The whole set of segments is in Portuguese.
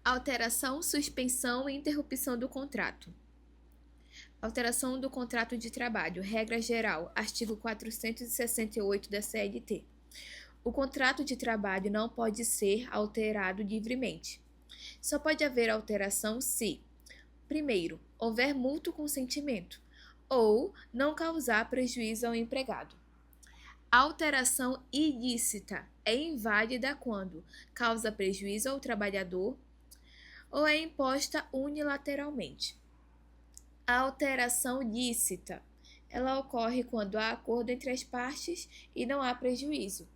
Alteração, suspensão e interrupção do contrato. Alteração do contrato de trabalho. Regra geral. Artigo 468 da CLT. O contrato de trabalho não pode ser alterado livremente. Só pode haver alteração se: primeiro, houver mútuo consentimento ou não causar prejuízo ao empregado. A alteração ilícita é inválida quando causa prejuízo ao trabalhador ou é imposta unilateralmente. A alteração lícita, ela ocorre quando há acordo entre as partes e não há prejuízo.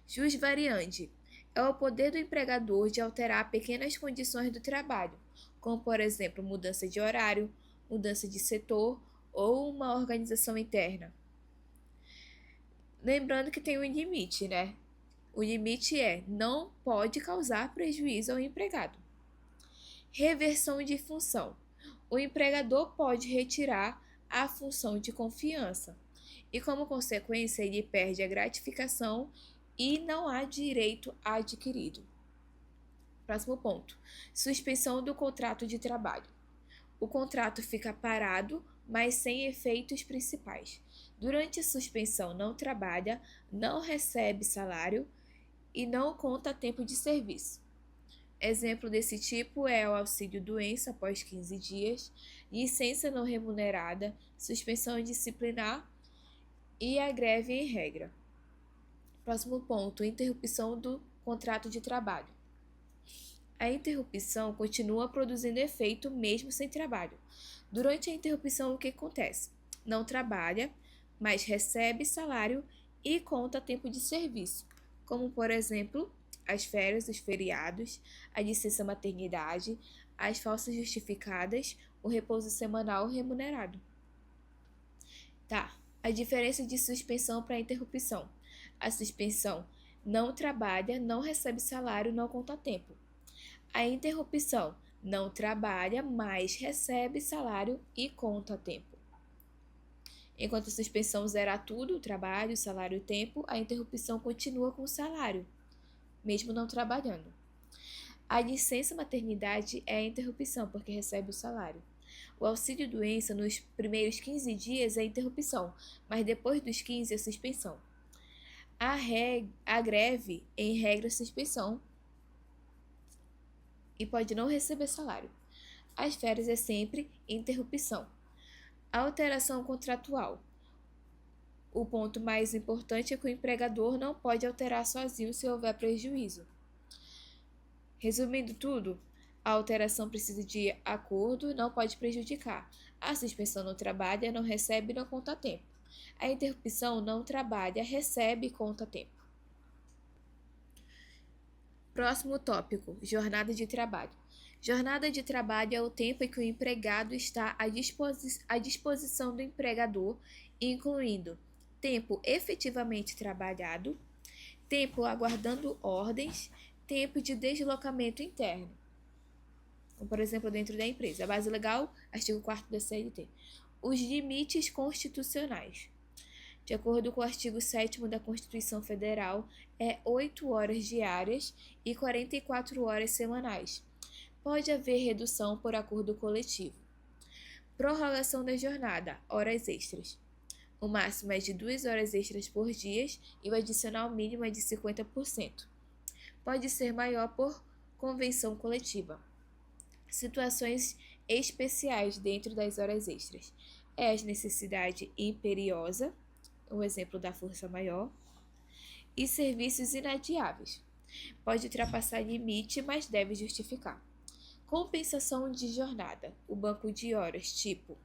Jus variandi é o poder do empregador de alterar pequenas condições do trabalho, como, por exemplo, mudança de horário, mudança de setor ou uma organização interna. Lembrando que tem um limite, né? O limite não pode causar prejuízo ao empregado. Reversão de função. O empregador pode retirar a função de confiança e, como consequência, ele perde a gratificação e não há direito adquirido. Próximo ponto. Suspensão do contrato de trabalho. O contrato fica parado, mas sem efeitos principais. Durante a suspensão, não trabalha, não recebe salário e não conta tempo de serviço. Exemplo desse tipo é o auxílio-doença após 15 dias, licença não remunerada, suspensão disciplinar e a greve em regra. Próximo ponto, interrupção do contrato de trabalho. A interrupção continua produzindo efeito mesmo sem trabalho. Durante a interrupção, o que acontece? Não trabalha, mas recebe salário e conta tempo de serviço, como, por exemplo, as férias, os feriados, a licença maternidade, as falsas justificadas, o repouso semanal remunerado. A diferença de suspensão para interrupção. A suspensão não trabalha, não recebe salário, não conta tempo. A interrupção não trabalha, mas recebe salário e conta tempo. Enquanto a suspensão zera tudo, o trabalho, o salário e o tempo, a interrupção continua com o salário, mesmo não trabalhando. A licença maternidade é a interrupção, porque recebe o salário. O auxílio-doença nos primeiros 15 dias é a interrupção, mas depois dos 15 é a suspensão. A greve, em regra, é suspensão e pode não receber salário. As férias é sempre interrupção. A alteração contratual. O ponto mais importante é que o empregador não pode alterar sozinho se houver prejuízo. Resumindo tudo, a alteração precisa de acordo e não pode prejudicar. A suspensão não trabalha, não recebe e não conta tempo. A interrupção não trabalha, recebe e conta tempo. Próximo tópico, jornada de trabalho. Jornada de trabalho é o tempo em que o empregado está à disposição do empregador, incluindo tempo efetivamente trabalhado, tempo aguardando ordens, tempo de deslocamento interno, como, por exemplo, dentro da empresa. A base legal, artigo 4º da CLT. Os limites constitucionais. De acordo com o artigo 7º da Constituição Federal, é 8 horas diárias e 44 horas semanais. Pode haver redução por acordo coletivo. Prorrogação da jornada, horas extras. O máximo é de 2 horas extras por dia e o adicional mínimo é de 50%. Pode ser maior por convenção coletiva. Situações especiais dentro das horas extras. É a necessidade imperiosa, o exemplo da força maior, e serviços inadiáveis. Pode ultrapassar limite, mas deve justificar. Compensação de jornada. O banco de horas, tipo,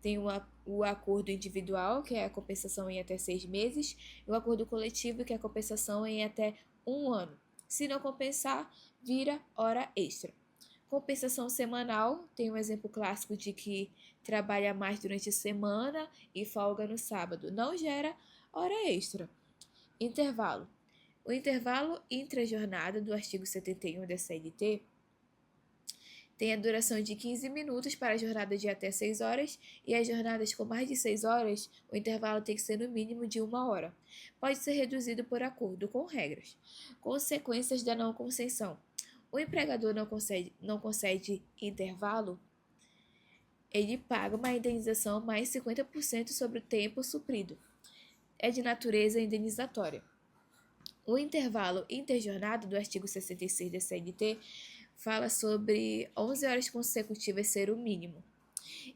tem o acordo individual, que é a compensação em até 6 meses, e o acordo coletivo, que é a compensação em até 1 ano. Se não compensar, vira hora extra. Compensação semanal, tem um exemplo clássico de que trabalha mais durante a semana e folga no sábado. Não gera hora extra. Intervalo. O intervalo intra-jornada do artigo 71 da CLT tem a duração de 15 minutos para a jornada de até 6 horas e as jornadas com mais de 6 horas, o intervalo tem que ser no mínimo de 1 hora. Pode ser reduzido por acordo com regras. Consequências da não concessão. O empregador não concede intervalo, ele paga uma indenização mais 50% sobre o tempo suprido. É de natureza indenizatória. O intervalo interjornada do artigo 66 da CLT fala sobre 11 horas consecutivas ser o mínimo,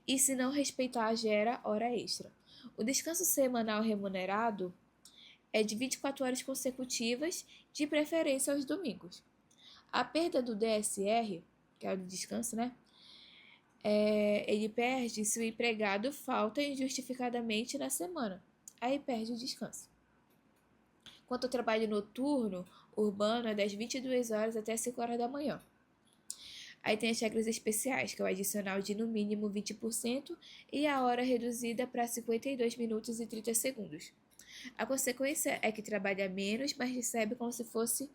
e se não respeitar, gera hora extra. O descanso semanal remunerado é de 24 horas consecutivas, de preferência aos domingos. A perda do DSR, que é o do descanso, né? Ele perde se o empregado falta injustificadamente na semana. Aí perde o descanso. Quanto ao trabalho noturno, urbano é das 22 horas até 5 horas da manhã. Aí tem as regras especiais, que é o adicional de no mínimo 20% e a hora reduzida para 52 minutos e 30 segundos. A consequência é que trabalha menos, mas recebe como se fosse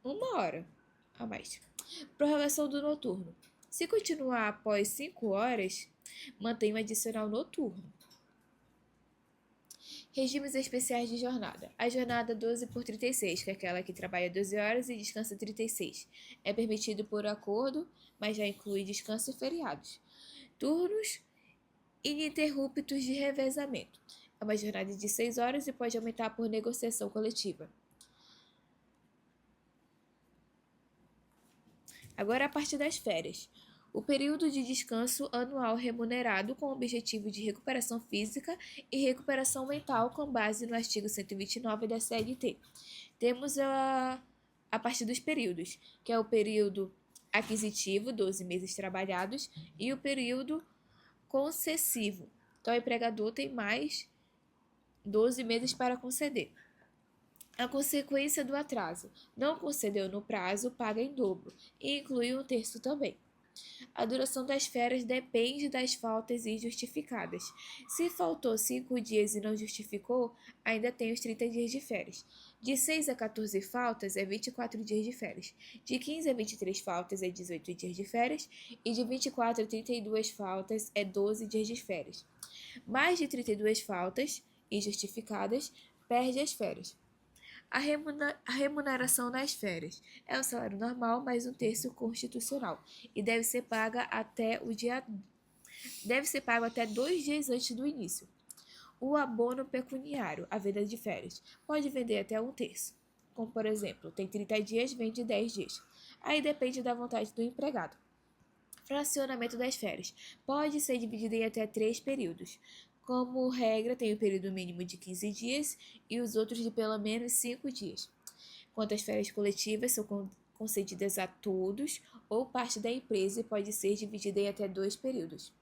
uma hora a mais. Prorrogação do noturno. Se continuar após 5 horas, mantém o adicional noturno. Regimes especiais de jornada. A jornada 12/36, que é aquela que trabalha 12 horas e descansa 36. É permitido por acordo, mas já inclui descanso e feriados. Turnos ininterruptos de revezamento. É uma jornada de 6 horas e pode aumentar por negociação coletiva. Agora a parte das férias. O período de descanso anual remunerado com o objetivo de recuperação física e recuperação mental com base no artigo 129 da CLT. Temos a partir dos períodos, que é o período aquisitivo, 12 meses trabalhados, e o período concessivo. Então, o empregador tem mais 12 meses para conceder. A consequência do atraso. Não concedeu no prazo, paga em dobro, e inclui um terço também. A duração das férias depende das faltas injustificadas. Se faltou 5 dias e não justificou, ainda tem os 30 dias de férias. De 6 a 14 faltas é 24 dias de férias. De 15 a 23 faltas é 18 dias de férias. E de 24 a 32 faltas é 12 dias de férias. Mais de 32 faltas injustificadas perde as férias. A remuneração nas férias é o salário normal mais um terço constitucional e deve ser paga até 2 dias antes do início. O abono pecuniário, a venda de férias, pode vender até um terço. Como, por exemplo, tem 30 dias, vende 10 dias. Aí depende da vontade do empregado. Fracionamento das férias pode ser dividido em até 3 períodos. Como regra, tem o período mínimo de 15 dias e os outros de pelo menos 5 dias. Quanto às férias coletivas, são concedidas a todos ou parte da empresa e pode ser dividida em até 2 períodos.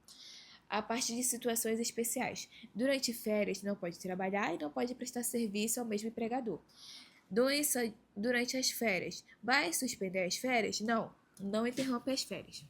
A parte de situações especiais. Durante férias, não pode trabalhar e não pode prestar serviço ao mesmo empregador. Doença durante as férias. Vai suspender as férias? Não interrompe as férias.